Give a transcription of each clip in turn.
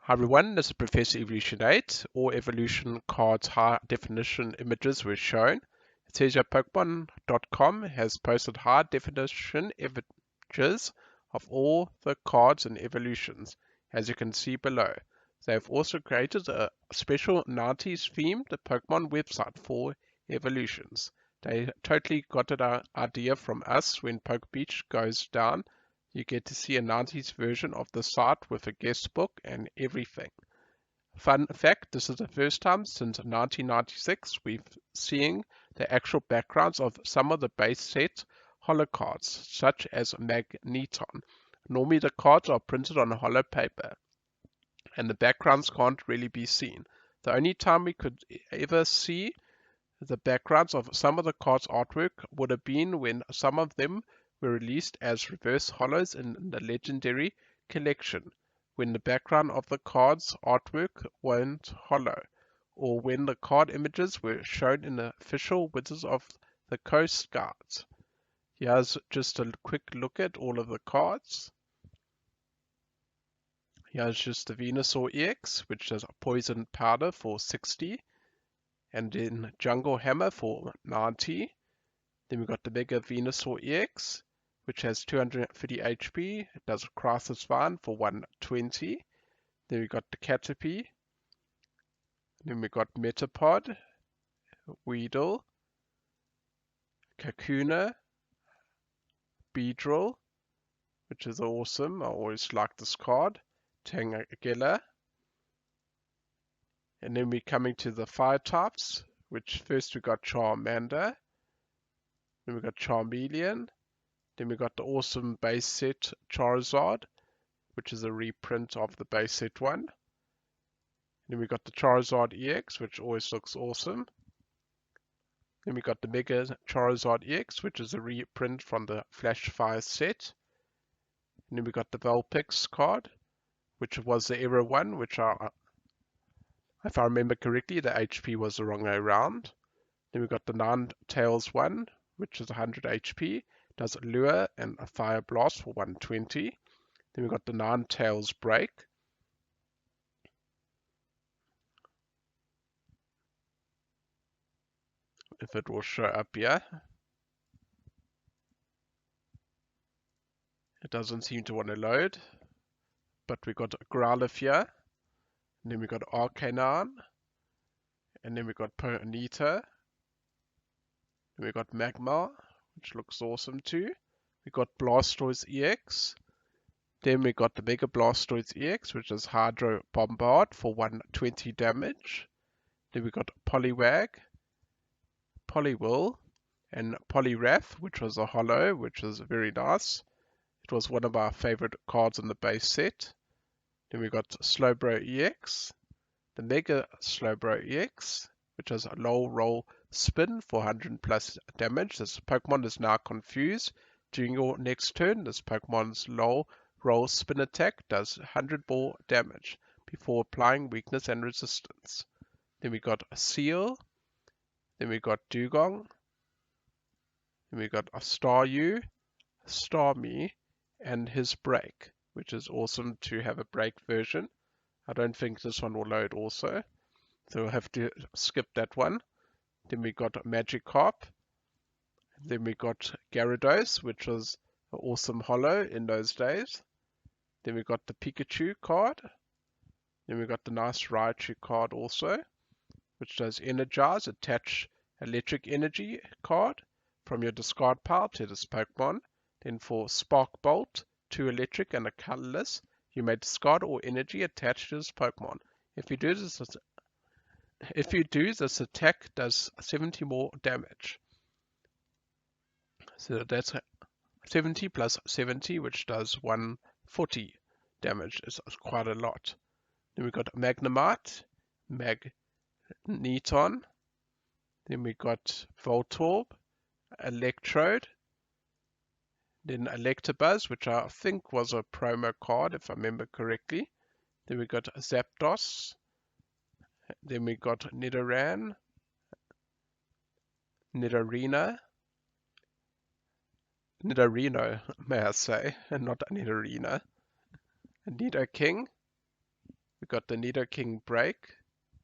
Hi everyone, this is Professor Evolution 8. All evolution cards high definition images were shown. It says here Pokemon.com has posted high definition images of all the cards and evolutions, as you can see below. They have also created a special 90s themed Pokemon website for evolutions. They totally got an idea from us. When Poke Beach goes down, you get to see a 90s version of the site with a guest book and everything. Fun fact, this is the first time since 1996 we've seeing the actual backgrounds of some of the base set holo cards, such as Magneton. Normally the cards are printed on holo paper, and the backgrounds can't really be seen. The only time we could ever see the backgrounds of some of the cards' artwork would have been when some of them were released as reverse holos in the Legendary Collection, when the background of the card's artwork weren't holo, or when the card images were shown in the official Wizards of the Coast guides. Here's just a quick look at all of the cards. Here's just the Venusaur EX, which has a Poison Powder for 60. And then Jungle Hammer for 90. Then we've got the Mega Venusaur EX, which has 230 HP. It does a Crisis Vine for 120. Then we've got the Caterpie. Then we've got Metapod, Weedle, Kakuna, Beedrill, which is awesome. I always like this card. Tangela. And then we're coming to the fire types, which first we got Charmander. Then we got Charmeleon. Then we got the awesome base set Charizard, which is a reprint of the base set one. Then we got the Charizard EX, which always looks awesome. Then we got the Mega Charizard EX, which is a reprint from the Flash Fire set. And then we got the Vulpix card, which was the Era one, which if I remember correctly, the HP was the wrong way around. Then we got the Ninetales one, which is 100 HP. Does Lure and a Fire Blast for 120. Then we got the Ninetales Break. If it will show up here. It doesn't seem to want to load. But we got Growlithe here. And then we got Arcanine. And then we got Ponyta. Then we got Magmar, which looks awesome too. We got Blastoise EX. Then we got the Mega Blastoise EX, which is Hydro Bombard for 120 damage. Then we got Poliwag, Poliwhirl, and Poliwrath, which was a holo, which was very nice. It was one of our favorite cards in the base set. Then we got Slowbro EX, the Mega Slowbro EX, which has a low roll spin for 100 plus damage. This Pokemon is now confused. During your next turn, this Pokemon's low roll spin attack does 100 more damage before applying weakness and resistance. Then we got a Seal. Then we got Dugong. Then we got a Staryu, Starmie, and his Break, which is awesome to have a break version. I don't think this one will load also, so we'll have to skip that one. Then we got Magikarp. Then we got Gyarados, which was an awesome holo in those days. Then we got the Pikachu card. Then we got the nice Raichu card also, which does Energize, attach electric energy card from your discard pile to this Pokemon. Then for Spark Bolt, 2 electric and a colorless, you may discard all energy attached to this Pokemon. If you do this attack does 70 more damage. So that's 70 plus 70, which does 140 damage. It's quite a lot. Then we got Magnemite, Magneton. Then we got Voltorb, Electrode. Then Electabuzz, which I think was a promo card, if I remember correctly. Then we got Zapdos. Then we got Nidoran, Nidorino, may I say, and not Nidorino. Nidoking, We got the Nidoking Break,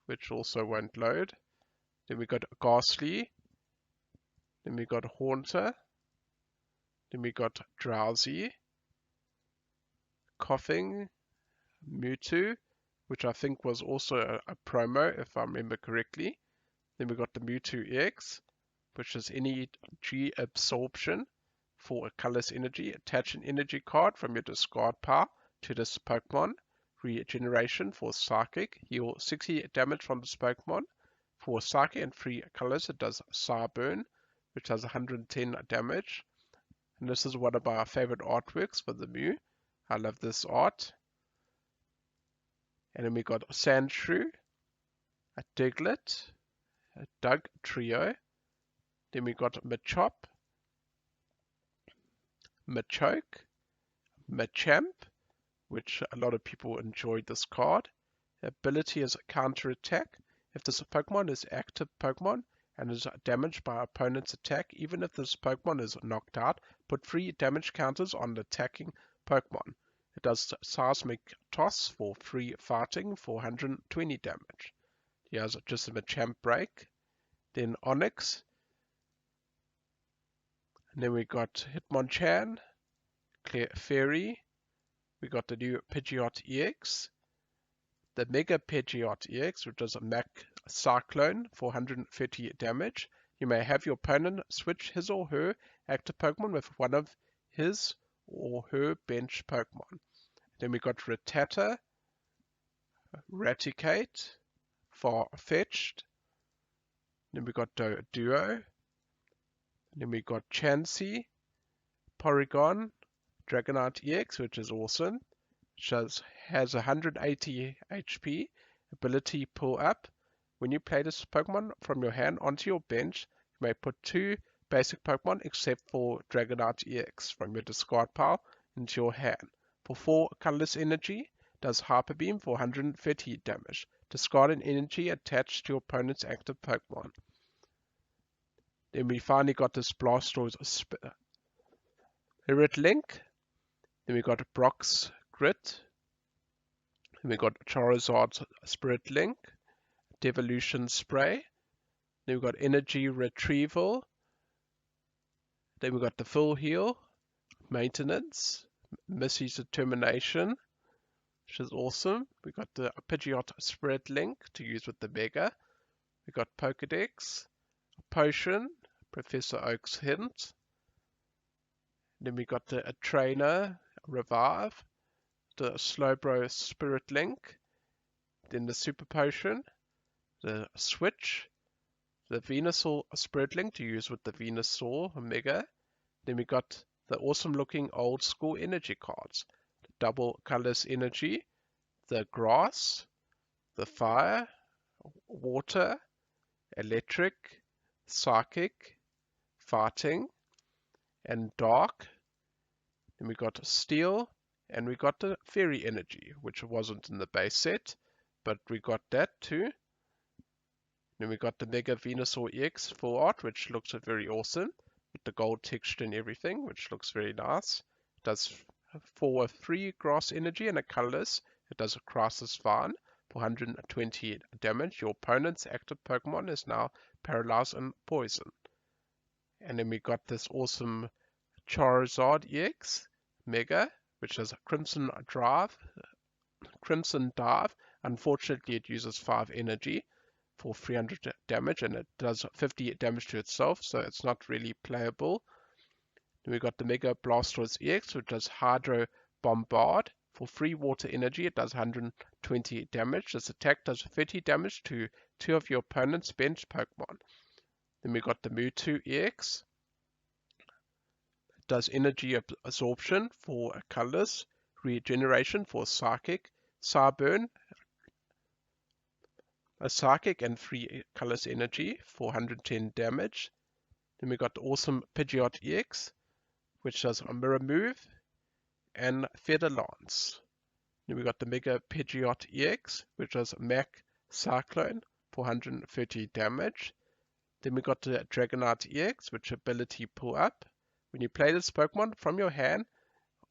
which also won't load. Then we got Ghastly. Then we got Haunter. Then we got Drowsy, Coughing, Mewtwo, which I think was also a promo if I remember correctly. Then we got the Mewtwo EX, which is energy absorption for a colorless energy. Attach an energy card from your discard pile to this Pokemon. Regeneration for Psychic. Heal 60 damage from this Pokemon. For Psychic and 3 colors, it does Starburn, which does 110 damage. And this is one of my favorite artworks for the Mew. I love this art. And then we got Sandshrew, a Diglett, a Dugtrio. Then we got Machop, Machoke, Machamp, which a lot of people enjoyed this card. The ability is Counter Attack. If this Pokemon is active Pokemon and is damaged by opponent's attack, even if this Pokemon is knocked out, put 3 damage counters on the attacking Pokemon. It does Seismic Toss for 3 fighting for 120 damage. He has just a Machamp Break. Then Onix. And then we got Hitmonchan, Clefairy. We got the new Pidgeot EX. The Mega Pidgeot EX, which does a Mach Cyclone for 130 damage. You may have your opponent switch his or her active Pokemon with one of his or her bench Pokemon. Then we got Rattata, Raticate, Farfetch'd. Then we got Duo. Then we got Chansey, Porygon, Dragonite EX, which is awesome. Has 180 HP, ability pull up. When you play this Pokemon from your hand onto your bench, you may put 2 basic Pokemon except for Dragonite EX from your discard pile into your hand. For 4 colorless energy, does Hyper Beam for 130 damage. Discard an energy attached to your opponent's active Pokemon. Then we finally got this Blastoise Spirit Link. Then we got Brock's Grit. Then we got Charizard's Spirit Link. Devolution Spray. Then we got Energy Retrieval. Then we got the Full Heal, Maintenance, Missy's Determination, which is awesome. We got the Pidgeot Spirit Link to use with the Mega. We got Pokedex, Potion, Professor Oak's Hint. Then we got the Trainer Revive, the Slowbro Spirit Link, then the Super Potion, the Switch, the Venusaur Spirit Link to use with the Venusaur Mega. Then we got the awesome looking old school energy cards, the Double Colors Energy, the Grass, the Fire, Water, Electric, Psychic, Fighting, and Dark. Then we got Steel, and we got the Fairy Energy, which wasn't in the base set, but we got that too. Then we got the Mega Venusaur EX full art, which looks very awesome, with the gold texture and everything, which looks very nice. It does for 3 grass energy and a colorless. It does a Crisis Vine for 120 damage. Your opponent's active Pokemon is now paralyzed and poisoned. And then we got this awesome Charizard EX Mega, which has a Crimson Dive. Unfortunately, it uses 5 energy for 300 damage, and it does 50 damage to itself, so it's not really playable. Then we got the Mega Blastoise EX, which does Hydro Bombard. For 3 water energy, it does 120 damage. This attack does 30 damage to 2 of your opponent's bench Pokemon. Then we got the Mewtwo EX. It does energy absorption for a colorless, regeneration for Psychic, Starburn, a Psychic and 3 colorless energy for 110 damage. Then we got the awesome Pidgeot EX, which does a Mirror Move and Feather Lance. Then we got the Mega Pidgeot EX, which does Mach Cyclone for 130 damage. Then we got the Dragonite EX, which ability pull up. When you play this Pokemon from your hand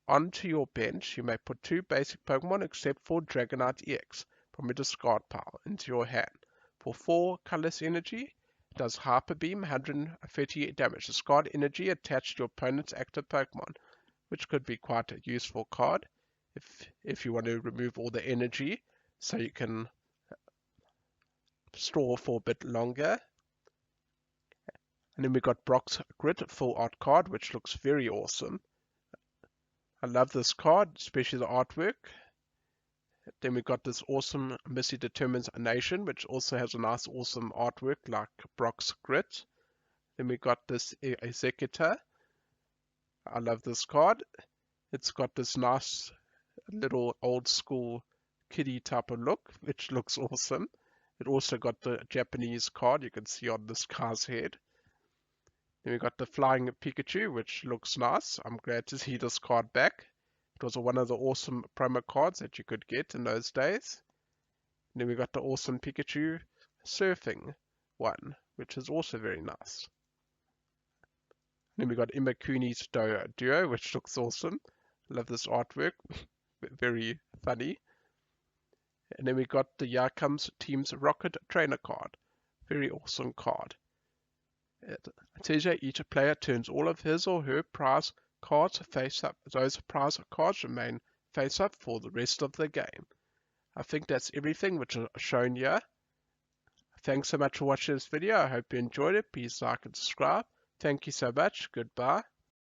onto your bench, you may put 2 basic Pokemon except for Dragonite EX. from your discard pile into your hand. For 4 colorless energy, it does Hyper Beam, 130 damage. Discard energy attached to your opponent's active Pokemon, which could be quite a useful card if you want to remove all the energy so you can store for a bit longer. And then we got Brock's Grid Full Art card, which looks very awesome. I love this card, especially the artwork. Then we got this awesome Missy Determines a Nation, which also has a nice awesome artwork like Brock's Grid. Then we got this Executor. I love this card. It's got this nice little old school kiddie type of look, which looks awesome. It also got the Japanese card you can see on this guy's head. Then we got the Flying Pikachu, which looks nice. I'm glad to see this card back. It was one of the awesome promo cards that you could get in those days. And then we got the awesome Pikachu surfing one, which is also very nice. And then we got Imakuni's Duo, which looks awesome. Love this artwork. Very funny. And then we got the Here Comes Team's Rocket Trainer card. Very awesome card. It says that each player turns all of his or her prize cards face up. Those prize cards remain face up for the rest of the game. I think that's everything which is shown here. Thanks so much for watching this video. I hope you enjoyed it. Please like and subscribe. Thank you so much. Goodbye.